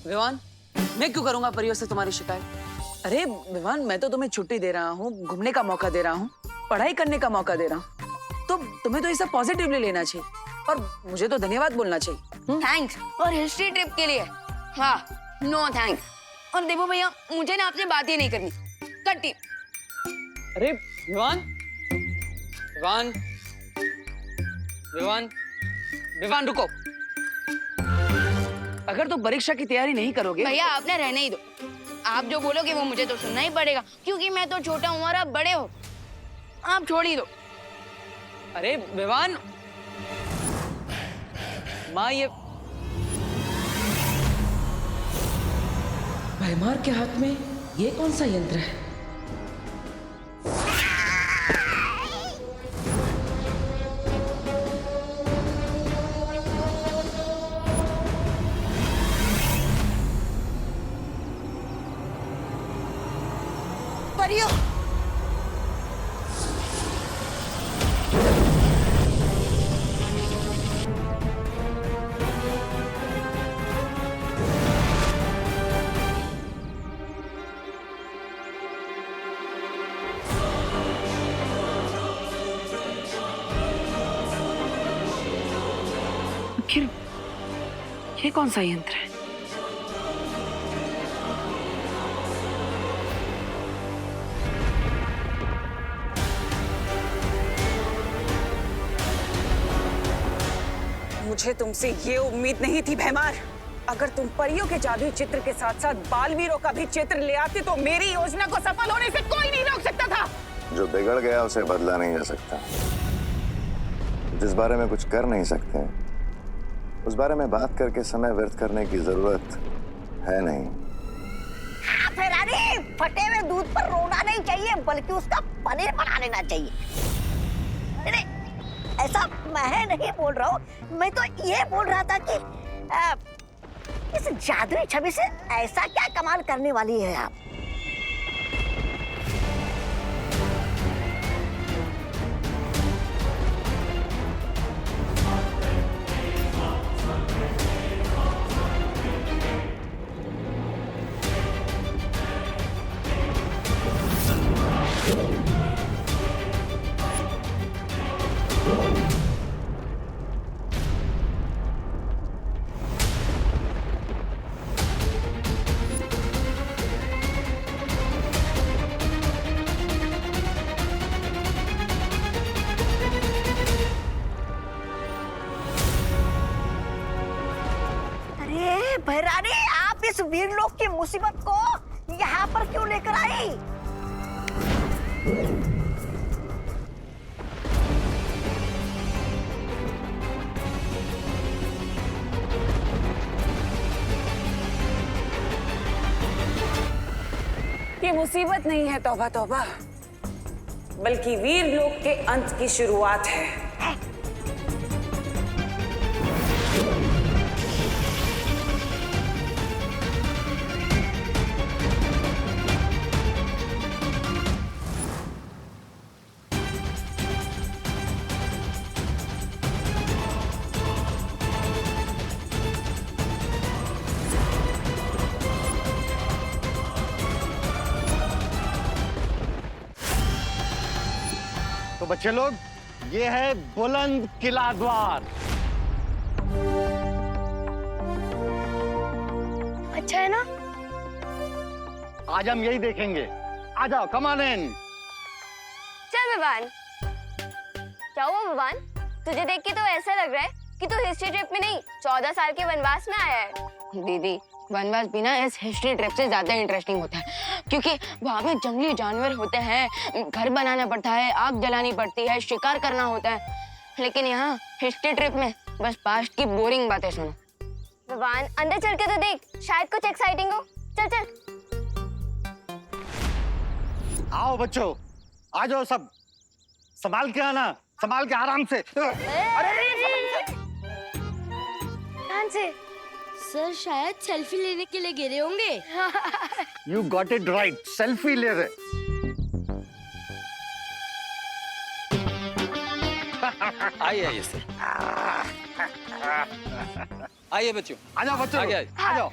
विवान, मैं क्यों करूंगा परियों से तुम्हारी शिकायत? अरे विवान, मैं तो तुम्हें छुट्टी दे रहा हूँ, घूमने का मौका दे रहा हूँ, पढ़ाई करने का मौका दे रहा हूँ, तो तुम्हें तो ये सब पॉजिटिवली लेना चाहिए और मुझे तो धन्यवाद बोलना चाहिए। थैंक्स और हिस्ट्री ट्रिप के लिए हाँ, नो थैंक्स। और देखो भैया, मुझे ना आपसे बात ही नहीं करनी, कट्टी। अरे विवान, विवान, विवान, विवान रुको। अगर तुम परीक्षा की तैयारी नहीं करोगे भैया आप ना रहने ही दो, आप जो बोलोगे वो मुझे तो सुनना ही पड़ेगा, क्योंकि मैं तो छोटा हूँ और आप बड़े हो, आप छोड़ ही दो। अरे विवान, माँ ये भैमार के हाथ में ये कौन सा यंत्र है? परियो आखिर ये कौन सा यंत्र है? मुझे तुमसे ये उम्मीद नहीं थी भैमार। अगर तुम परियों के जादुई चित्र के साथ साथ बालवीरों का भी चित्र ले आते तो मेरी योजना को सफल होने से कोई नहीं रोक सकता था। जो बिगड़ गया उसे बदला नहीं जा सकता। जिस बारे में कुछ कर नहीं सकते उस बारे में बात करके समय व्यर्थ करने की जरूरत है नहीं। फेरारी, फटे हुए दूध पर रोना नहीं चाहिए बल्कि उसका पनीर बना लेना चाहिए। नहीं, ऐसा मैं नहीं बोल रहा हूँ, मैं तो ये बोल रहा था कि इस जादुई छवि से ऐसा क्या कमाल करने वाली है आप? भैरानी, आप इस वीरलोक की मुसीबत को यहाँ पर क्यों लेकर आई? ये मुसीबत नहीं है तौबा तौबा, बल्कि वीरलोक के अंत की शुरुआत है। तो बच्चे लोग, ये है बुलंद किला द्वार। अच्छा है ना? आज हम यही देखेंगे। आ जाओ, कम ऑन इन। चल विवान। क्या हुआ विवान? तुझे देख के तो ऐसा लग रहा है कि तू हिस्ट्री ट्रिप में नहीं 14 साल के वनवास में आया है। दीदी, वनवास भी ना इस हिस्ट्री ट्रिप से ज्यादा इंटरेस्टिंग होता है, क्योंकि वहाँ पे जंगली जानवर होते हैं, घर बनाना पड़ता है, आग जलानी पड़ती है, शिकार करना होता है। लेकिन यहाँ हिस्ट्री ट्रिप में बस पास्ट की बोरिंग बातें सुनो। विवान, अंदर चल के तो देख, शायद कुछ एक्साइटिंग हो। चल चल। आओ बच्चों, आ जाओ सब। संभाल के आना, संभाल के आराम से। ध्यान से। सर शायद सेल्फी लेने के लिए गिरे होंगे। You got it right, selfie ले रहे। आइए आइए सर, आइए बच्चों, आ जाओ बच्चों, आगे आइए। आ जाओ।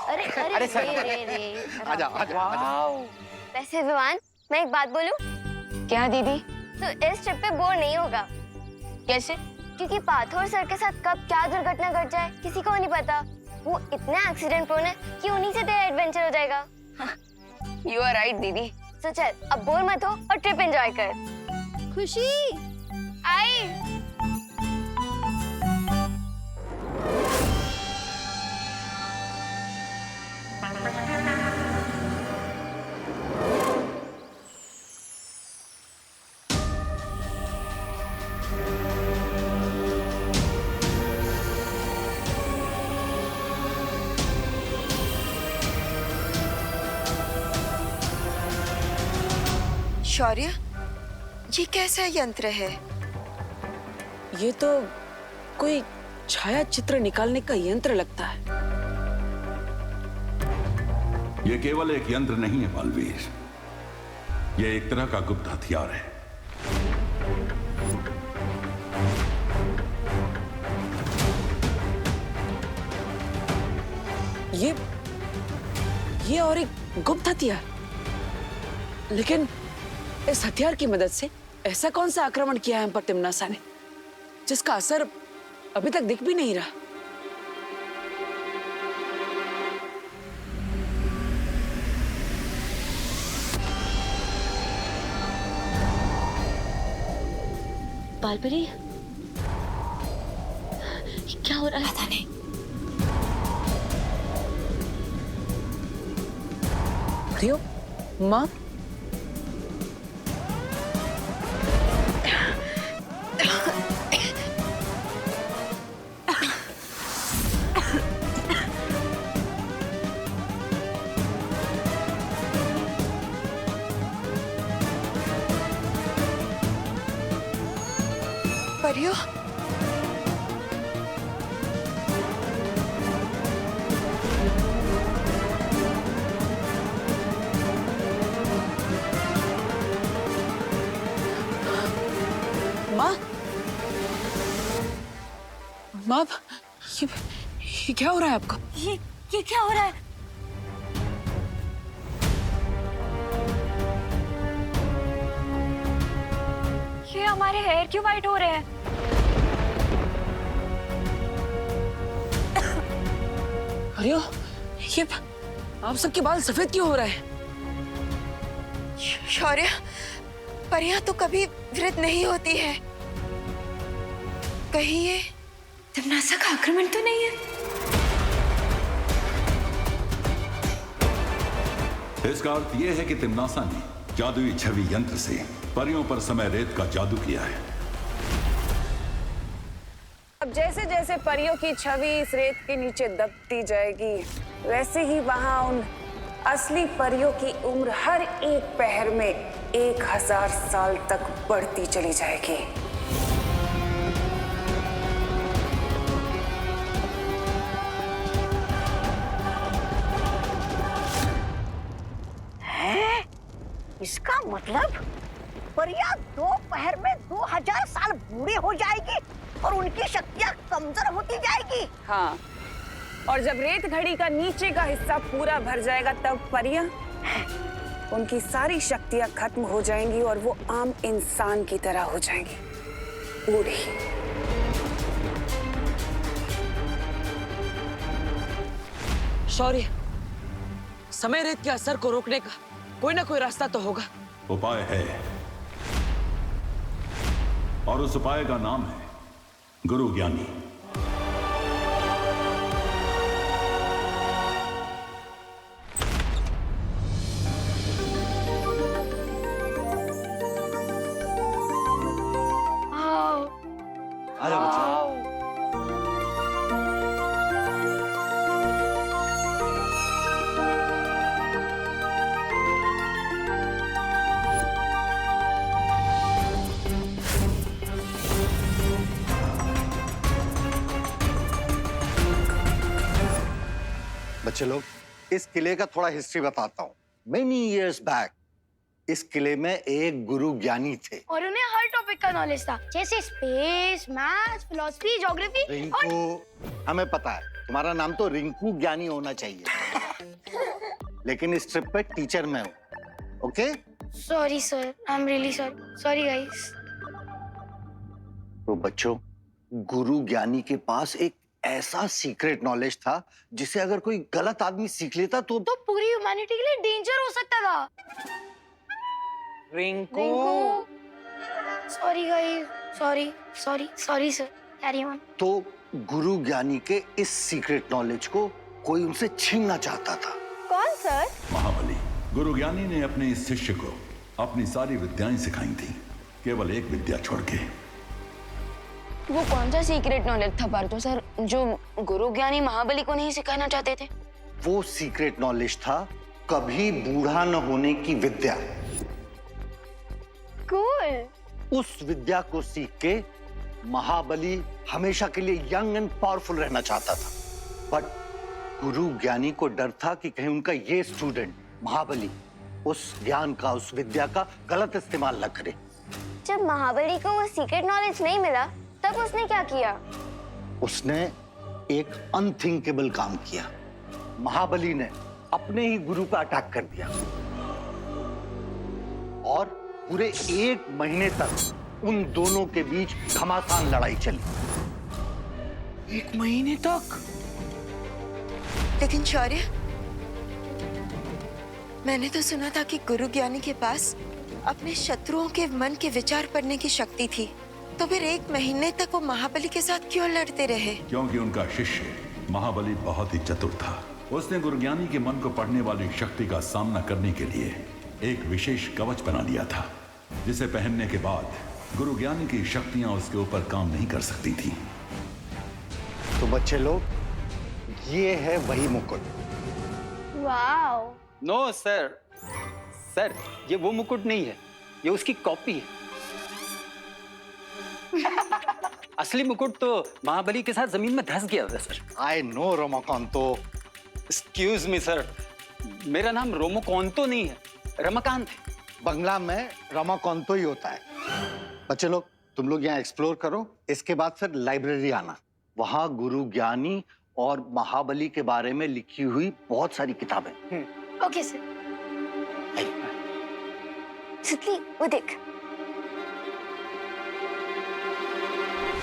अरे अरे अरे सर। रे आजा आजा आजा। वैसे विवान, मैं एक बात बोलूं? क्या दीदी? तो इस ट्रिप पे बोर नहीं होगा। कैसे? क्योंकि पाथोर सर के साथ कब क्या दुर्घटना घट जाए किसी को नहीं पता। वो इतने एक्सीडेंट प्रोन है कि उन्हीं से तेरा एडवेंचर हो जाएगा। यू आर राइट दीदी। तो चल अब बोर मत हो और ट्रिप एंजॉय कर। खुशी, आई। शौर्य, ये कैसा यंत्र है? ये तो कोई छाया चित्र निकालने का यंत्र लगता है। ये केवल एक यंत्र नहीं है बालवीर, ये एक तरह का गुप्त हथियार है। ये और एक गुप्त हथियार। लेकिन इस हथियार की मदद से ऐसा कौन सा आक्रमण किया है हम पर तिम्नासा ने, जिसका असर अभी तक दिख भी नहीं रहा? बालपरी, क्या हो रहा है? पता नहीं। रियो, माँ, परियो, माँ, माँ, ये क्या हो रहा है आपको? ये क्या हो रहा है? ये हमारे हेयर क्यों वाइट हो रहे हैं? रियो, ये आप सबके बाल सफेद क्यों हो रहे हैं? शौर्य, परियां तो कभी वृद्ध नहीं होती है। कहीं ये तिम्नासा का आक्रमण तो नहीं है? इसका अर्थ यह है कि तिम्नासा ने जादुई छवि यंत्र से परियों पर समय रेत का जादू किया है। अब जैसे जैसे परियों की छवि इस रेत के नीचे दबती जाएगी, वैसे ही वहां उन असली परियों की उम्र हर एक पहर में 1000 साल तक बढ़ती चली जाएगी। इसका मतलब परियां 2 पहर में 2000 साल बूढ़ी हो जाएगी और उनकी शक्तियां कमजोर होती जाएगी। हाँ, और जब रेत घड़ी का नीचे का हिस्सा पूरा भर जाएगा तब परियां, उनकी सारी शक्तियां खत्म हो जाएंगी और वो आम इंसान की तरह हो जाएंगी, बूढ़ी। शौर्य, समय रेत के असर को रोकने का कोई ना कोई रास्ता तो होगा। उपाय है, और उस उपाय का नाम है गुरु ज्ञानी। आजा बच्चा। बच्चे लोग, इस किले का थोड़ा हिस्ट्री बताता हूँ। मेनी इयर्स बैक इस किले में एक गुरु ज्ञानी थे और उन्हें हर टॉपिक का नॉलेज था, जैसे space, maths, philosophy, geography. Rinku. हमें पता है तुम्हारा नाम तो रिंकू ज्ञानी होना चाहिए। लेकिन इस ट्रिप पे टीचर मैं हूँ, okay? Sorry sir, I am really sorry. Sorry guys. तो बच्चों, गुरु ज्ञानी के पास एक ऐसा सीक्रेट नॉलेज था जिसे अगर कोई गलत आदमी सीख लेता तो पूरी ह्यूमैनिटी के लिए डेंजर हो सकता था। Rinku, sorry guys, sorry sorry sorry sir, carry on. तो गुरु ज्ञानी के इस सीक्रेट नॉलेज को कोई उनसे छीनना चाहता था। कौन सर? महाबली। गुरु ज्ञानी ने अपने इस शिष्य को अपनी सारी विद्याएं सिखाई थी, केवल एक विद्या छोड़ के। वो कौन सा सीक्रेट नॉलेज था पार्थो सर जो गुरु ज्ञानी महाबली को नहीं सिखाना चाहते थे? वो सीक्रेट नॉलेज था कभी बूढ़ा न होने की विद्या। कूल। उस विद्या को सीख के महाबली हमेशा के लिए यंग एंड पावरफुल रहना चाहता था, बट गुरु ज्ञानी को डर था कि कहीं उनका ये स्टूडेंट महाबली उस ज्ञान का, उस विद्या का गलत इस्तेमाल न करे। जब महाबली को वो सीक्रेट नॉलेज नहीं मिला तब उसने क्या किया? उसने एक अनथिंकेबल काम किया। महाबली ने अपने ही गुरु पर अटैक कर दिया और पूरे 1 महीने तक उन दोनों के बीच घमासान लड़ाई चली। 1 महीने तक? लेकिन शौर्य, मैंने तो सुना था कि गुरु ज्ञानी के पास अपने शत्रुओं के मन के विचार पढ़ने की शक्ति थी, तो फिर 1 महीने तक वो महाबली के साथ क्यों लड़ते रहे? क्योंकि उनका शिष्य महाबली बहुत ही चतुर था। उसने गुरुज्ञानी के मन को पढ़ने वाली शक्ति का सामना करने के लिए एक विशेष कवच बना लिया था, जिसे पहनने के बाद गुरुज्ञानी की शक्तियां उसके ऊपर काम नहीं कर सकती थी। तो बच्चे लोग, ये है वही मुकुट। वाओ। नो सर, सर ये वो मुकुट नहीं है, ये उसकी कॉपी है। असली मुकुट तो महाबली के साथ जमीन में धंस गया था sir. I know Ramakanto. Excuse me sir, मेरा नाम रोमोकांतो नहीं है, रमाकांत है। बंगला में रमाकांतो ही होता है। बच्चे लोग, तुम लोग यहाँ एक्सप्लोर करो, इसके बाद फिर लाइब्रेरी आना। वहाँ गुरु ज्ञानी और महाबली के बारे में लिखी हुई बहुत सारी किताबें। Okay sir. सितली, वो देख।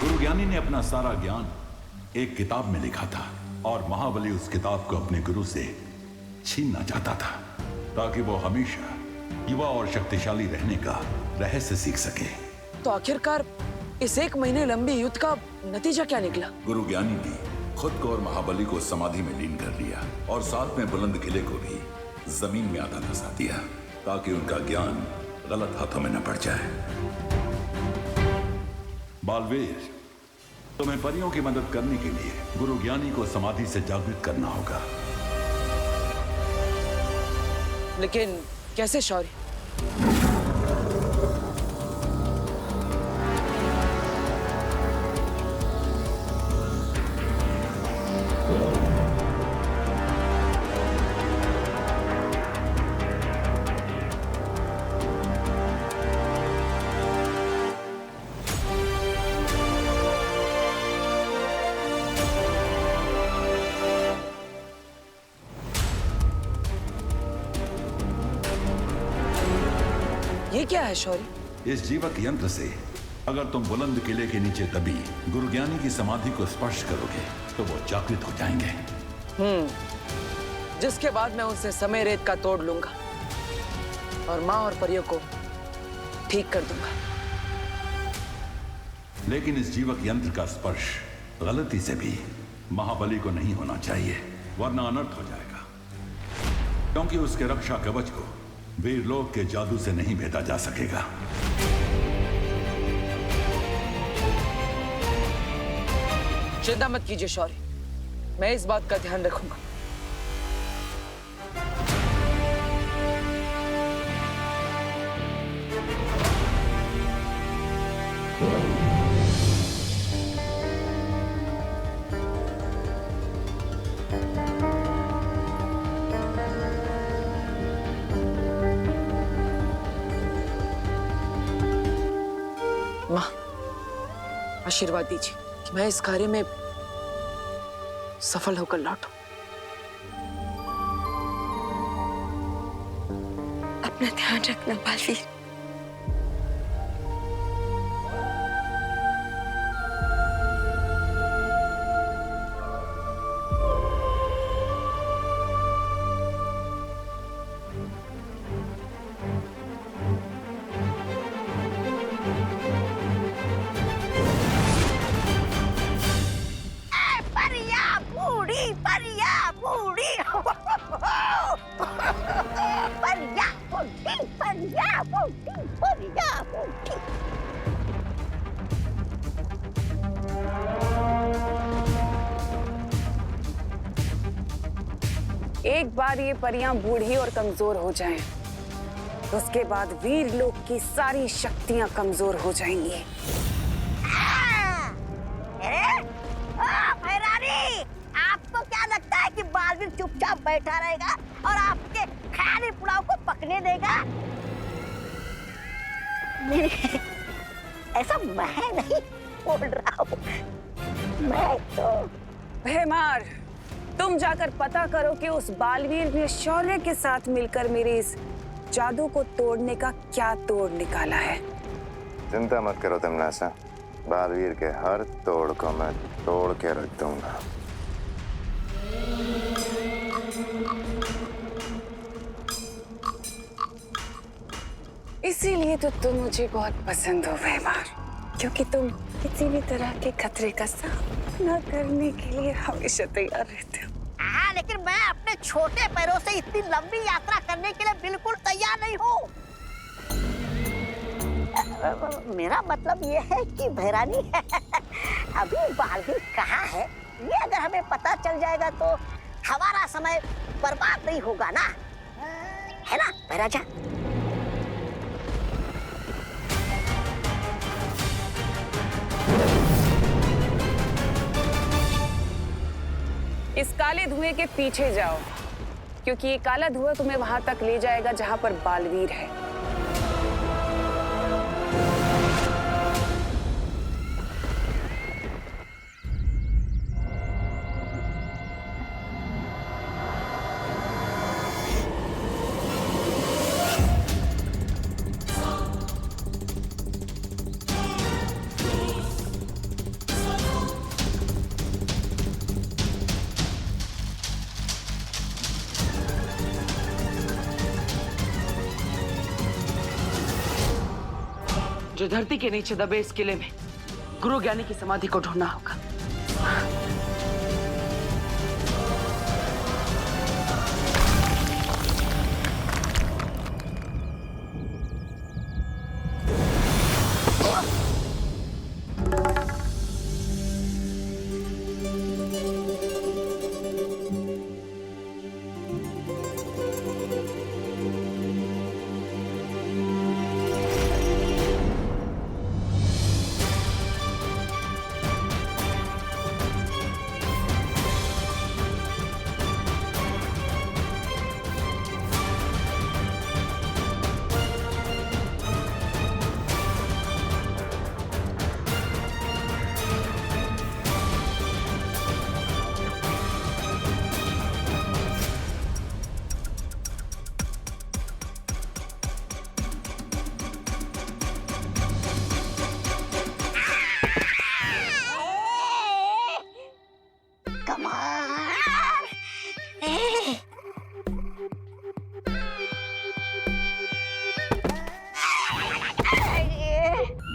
गुरुज्ञानी ने अपना सारा ज्ञान एक किताब में लिखा था और महाबली उस किताब को अपने गुरु से छीनना चाहता था, ताकि वो हमेशा युवा और शक्तिशाली रहने का रहस्य सीख सके। तो आखिरकार इस 1 महीने लंबी युद्ध का नतीजा क्या निकला? गुरुज्ञानी ने खुद को और महाबली को समाधि में लीन कर लिया और साथ में बुलंद किले को भी जमीन में आधा धंसा दिया, ताकि उनका ज्ञान गलत हाथों में न पड़ जाए। बालवीर, तुम्हें परियों की मदद करने के लिए गुरुज्ञानी को समाधि से जागृत करना होगा। लेकिन कैसे शौर्य? ये क्या है शौर्य? इस जीवक यंत्र से अगर तुम बुलंद किले के नीचे दबी गुरुज्ञानी की समाधि को स्पर्श करोगे तो वो जागृत हो जाएंगे। जिसके बाद मैं उनसे समय रेत का तोड़ लूंगा और माँ और परियों को ठीक कर दूंगा। लेकिन इस जीवक यंत्र का स्पर्श गलती से भी महाबली को नहीं होना चाहिए, वरना अनर्थ हो जाएगा, क्योंकि उसके रक्षा कवच को वीरलोक के जादू से नहीं भेदा जा सकेगा। चिंता मत कीजिए शौर्य, मैं इस बात का ध्यान रखूंगा। माँ, आशीर्वाद दीजिए कि मैं इस कार्य में सफल होकर लौटूं। अपना ध्यान रखना बालवीर। परिया बूढ़ी परिया बूढ़ी परिया बूढ़ी परिया बूढ़ी परिया बूढ़ी। एक बार ये परियां बूढ़ी और कमजोर हो जाएं, उसके बाद वीर लोक की सारी शक्तियां कमजोर हो जाएंगी। भैरानी, आपको क्या लगता है कि बालवीर चुपचाप बैठा रहेगा और आपके ख्याली पुलाव को पकने देगा? नहीं, ऐसा मैं नहीं बोल रहा हूँ। मैं तो भैमार, तुम जाकर पता करो कि उस बालवीर ने शौर्य के साथ मिलकर मेरे इस जादू को तोड़ने का क्या तोड़ निकाला है। चिंता मत करो तमन्नासा, बालवीर के हर तोड़ को मैं तोड़ के रख दूंगा। इसीलिए तो तुम मुझे बहुत पसंद हो भैमार, क्योंकि तुम किसी भी तरह के खतरे का सामना करने के लिए हमेशा तैयार रहते हो। हाँ, लेकिन मैं अपने छोटे पैरों से इतनी लंबी यात्रा करने के लिए बिल्कुल तैयार नहीं हूँ। मेरा मतलब ये है कि भैरानी अभी बालवीर कहाँ है, ये अगर हमें पता चल जाएगा तो हमारा समय बर्बाद नहीं होगा ना, है ना भैराजा? इस काले धुएं के पीछे जाओ, क्योंकि ये काला धुआं तुम्हें वहां तक ले जाएगा जहां पर बालवीर है। जो धरती के नीचे दबे इस किले में गुरु ज्ञानी की समाधि को ढूंढना होगा।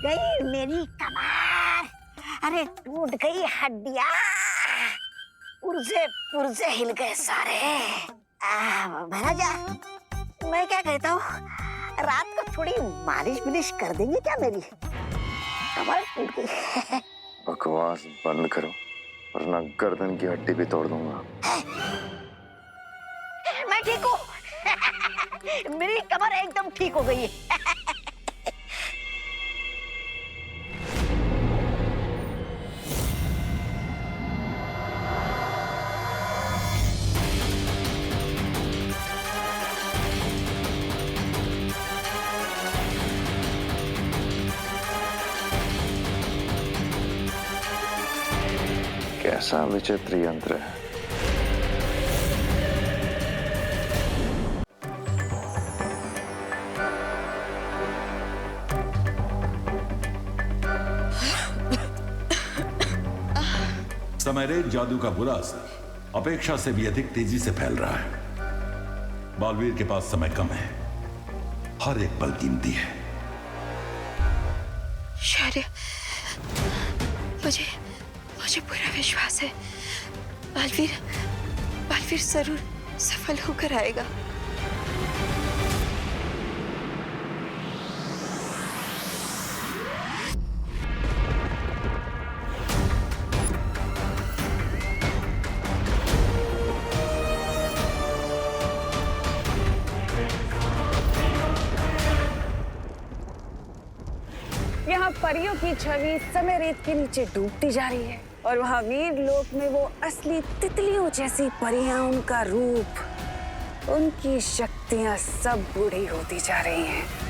गई मेरी कमर, अरे टूट गई हड्डियां, पुर्जे पुर्जे हिल गए सारे। महाराजा, मैं क्या कहता हूँ, रात को थोड़ी मालिश बिलिश कर देंगे क्या मेरी? कमर टूट गई। बकवास बंद करो वरना गर्दन की हड्डी भी तोड़ दूंगा। मैं ठीक हूँ, मेरी कमर एकदम ठीक हो गई है। कैसा विचित्र यंत्र है। समय रेत जादू का बुरा असर अपेक्षा से भी अधिक तेजी से फैल रहा है। बालवीर के पास समय कम है, हर एक पल कीमती है। शौर्य, मुझे पूरा विश्वास है बालवीर जरूर सफल होकर आएगा। यहाँ परियों की छवि समय रेत के नीचे डूबती जा रही है और वहाँ वीर लोक में वो असली तितलियों जैसी परियां, उनका रूप, उनकी शक्तियां सब बूढ़ी होती जा रही हैं।